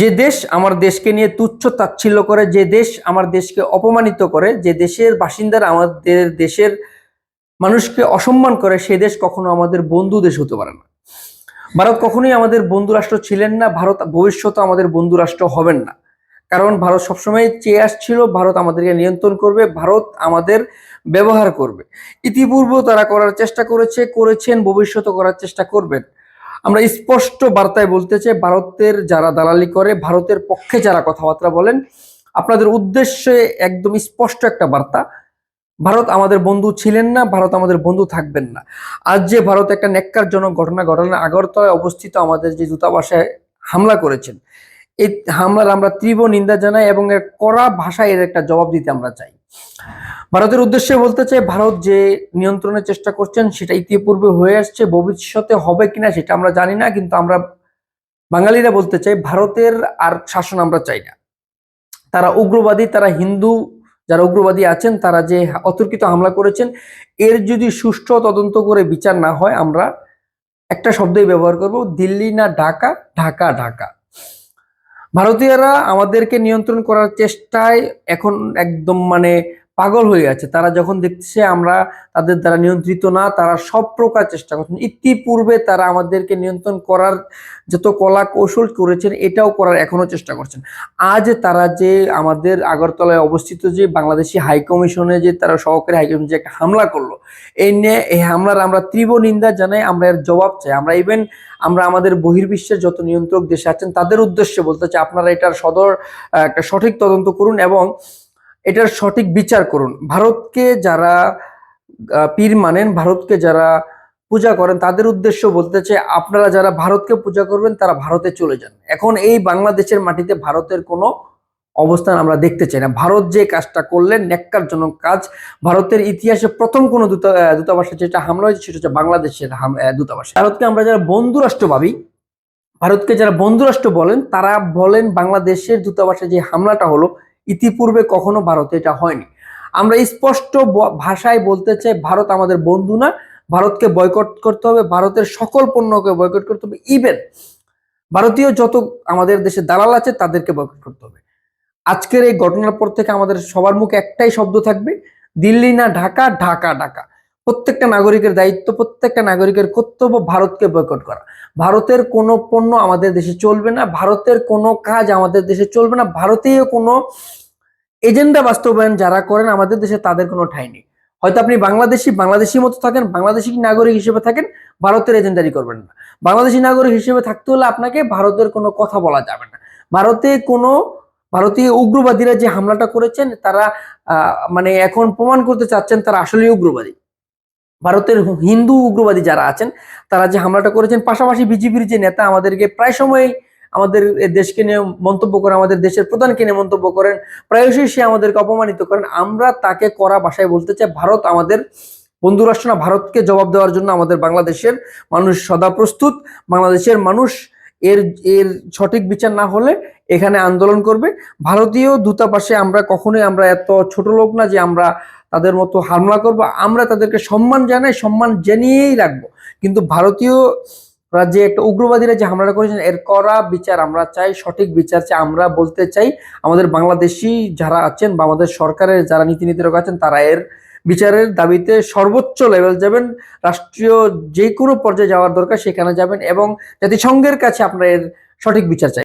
যে দেশ আমার দেশকে নিয়ে তুচ্ছ তাচ্ছিল্য করে, যে দেশ আমার দেশকে অপমানিত করে, যে দেশের বাসিন্দারা আমাদের দেশের মানুষকে অসম্মান করে, সে দেশ কখনো আমাদের বন্ধু দেশ হতে পারে না। ভারত কখনোই আমাদের বন্ধু রাষ্ট্র ছিলেন না, ভারত ভবিষ্যতে আমাদের বন্ধু রাষ্ট্র হবেন না। কারণ ভারত সবসময় চেয়ে আসছিল ভারত আমাদেরকে নিয়ন্ত্রণ করবে, ভারত আমাদের ব্যবহার করবে। ইতিপূর্বেও তারা করার চেষ্টা করেছেন, ভবিষ্যতে করার চেষ্টা করবেন। আমরা স্পষ্ট বার্তায় বলতে চাই, ভারতের যারা দালালি করে, ভারতের পক্ষে যারা কথাবার্তা বলেন, আপনাদের উদ্দেশ্যে একদম স্পষ্ট একটা বার্তা: ভারত আমাদের বন্ধু ছিলেন না, ভারত আমাদের বন্ধু থাকবেন না। আজ যে ভারত একটা ন্যাক্কারজনক ঘটনা ঘটালেন, আগরতলায় অবস্থিত আমাদের যে দূতাবাসে হামলা করেছেন, এই হামলার আমরা তীব্র নিন্দা জানাই এবং এর কড়া ভাষায় এর একটা জবাব দিতে আমরা চাই। ভারতের উদ্দেশ্যে বলতে চাই, ভারত যে নিয়ন্ত্রণের চেষ্টা করছেন সেটা ইতিপূর্বে হয়ে আসছে, ভবিষ্যতে হবে কিনা সেটা আমরা জানি না, কিন্তু আমরা বাঙালিরা বলতে চাই ভারতের আর শাসন আমরা চাই না। তারা উগ্রবাদী, তারা হিন্দু যারা উগ্রবাদী আছেন, তারা যে অতর্কিত হামলা করেছেন, এর যদি সুষ্ঠু তদন্ত করে বিচার না হয়, আমরা একটা শব্দই ব্যবহার করব: দিল্লি না ঢাকা, ঢাকা ঢাকা। ভারতীয়রা আমাদেরকে নিয়ন্ত্রণ করার চেষ্টায় এখন একদম পাগল হয়ে আছে। তারা যখন দেখতেছে আমরা তাদের দ্বারা নিয়ন্ত্রিত না, তারা সব প্রকার চেষ্টা করছেন। ইতিপূর্বে তারা আমাদেরকে নিয়ন্ত্রণ করার যত কলা কৌশল করেছেন, এটাও করার এখনো চেষ্টা করছেন। আজ তারা যে আমাদের আগরতলায় অবস্থিত যে বাংলাদেশি হাই কমিশনে যে তারা সহকারী হাই কমিশনে যে একটা হামলা করলো, এই হামলার আমরা তীব্র নিন্দা জানাই, আমরা এর জবাব চাই। আমরা আমাদের বহির্বিশ্বের যত নিয়ন্ত্রক দেশে আছেন তাদের উদ্দেশ্যে বলতে চাই, আপনারা এটার একটা সঠিক তদন্ত করুন এবং এটার সঠিক বিচার করুন। ভারতকে যারা পীর মানেন, ভারতকে যারা পূজা করেন, তাদের উদ্দেশ্য বলতে চাই, আপনারা যারা ভারতকে পূজা করবেন তারা ভারতে চলে যান। এখন এই বাংলাদেশের মাটিতে ভারতের কোনো অবস্থান আমরা দেখতে চাই না। ভারত যে কাজটা করলেন ন্যাক্কারজনক কাজ। ভারতের ইতিহাসে প্রথম কোনো দূতাবাসে যেটা হামলা হয়েছে সেটা হচ্ছে বাংলাদেশের দূতাবাস। ভারতকে আমরা যারা বন্ধু রাষ্ট্র ভাবি, ভারতকে যারা বন্ধু রাষ্ট্র বলেন, তারা বলেন বাংলাদেশের দূতাবাসে যে হামলাটা হলো, ইতিপূর্বে কখনো ভারতে এটা হয়নি। আমরা স্পষ্ট ভাষায় বলতে চাই, ভারত আমাদের বন্ধু না, ভারতকে বয়কট করতে হবে, ভারতের সকল পণ্যকে বয়কট করতে হবে, ইভেন ভারতীয় যত আমাদের দেশে দালাল আছে তাদেরকে বয়কট করতে হবে। আজকের এই ঘটনার পর থেকে আমাদের সবার মুখে একটাই শব্দ থাকবে: দিল্লি না ঢাকা, ঢাকা ঢাকা। প্রত্যেকটা নাগরিকের দায়িত্ব, প্রত্যেকটা নাগরিকের কর্তব্য ভারতকে বয়কট করা। ভারতের কোনো পণ্য আমাদের দেশে চলবে না, ভারতের কোনো কাজ আমাদের দেশে চলবে না, ভারতীয় কোনো এজেন্ডা বাস্তবায়ন যারা করেন আমাদের দেশে তাদের কোনো ঠাঁই নেই। হয়তো আপনি বাংলাদেশি মতো থাকেন, বাংলাদেশি নাগরিক হিসেবে থাকেন, ভারতের এজেন্ডারি করবেন না। বাংলাদেশি নাগরিক হিসেবে থাকতে হলে আপনাকে ভারতের কোনো কথা বলা যাবে না। ভারতীয় উগ্রবাদীরা যে হামলাটা করেছেন, তারা এখন প্রমাণ করতে চাচ্ছেন তারা আসলে উগ্রবাদী। ভারতের হিন্দু উগ্রবাদী যারা আছেন তারা যে হামলাটা করেছেন, পাশাপাশি বিজেপির যে নেতা আমাদেরকে প্রায় সময় আমাদের দেশকে নিয়ে মন্তব্য করেন, আমাদের দেশের প্রধানকে নিয়ে মন্তব্য করেন, প্রায়শই সে আমাদেরকে অপমানিত করেন। আমরা তাকে কড়া ভাষায় বলতে চাই, ভারত আমাদের বন্ধু রাষ্ট্র না। ভারতকে জবাব দেওয়ার জন্য আমাদের বাংলাদেশের মানুষ সদা প্রস্তুত। বাংলাদেশের মানুষ এর এর সঠিক বিচার না হলে এখানে আন্দোলন করবে। ভারতীয় দূতাবাসে আমরা কখনোই এত ছোট লোক না যে আমরা তাদের মতো হামলা করব। আমরা তাদেরকে সম্মান জানাই, সম্মান জানিয়েই রাখবো। কিন্তু ভারতীয় যে একটা উগ্রবাদীরা যে হামলাটা করেছেন, এর কড়া বিচার আমরা চাই, সঠিক বিচার চাই। আমরা বলতে চাই, আমাদের বাংলাদেশি যারা আছেন বা আমাদের সরকারের যারা নীতি নির্ধারক আছেন, তারা এর বিচারের দাবিতে সর্বোচ্চ লেভেল যাবেন, রাষ্ট্রীয় যে কোনো পর্যায়ে যাওয়ার দরকার সেখানে যাবেন এবং জাতিসংঘের কাছে আপনারা এর সঠিক বিচার চাই।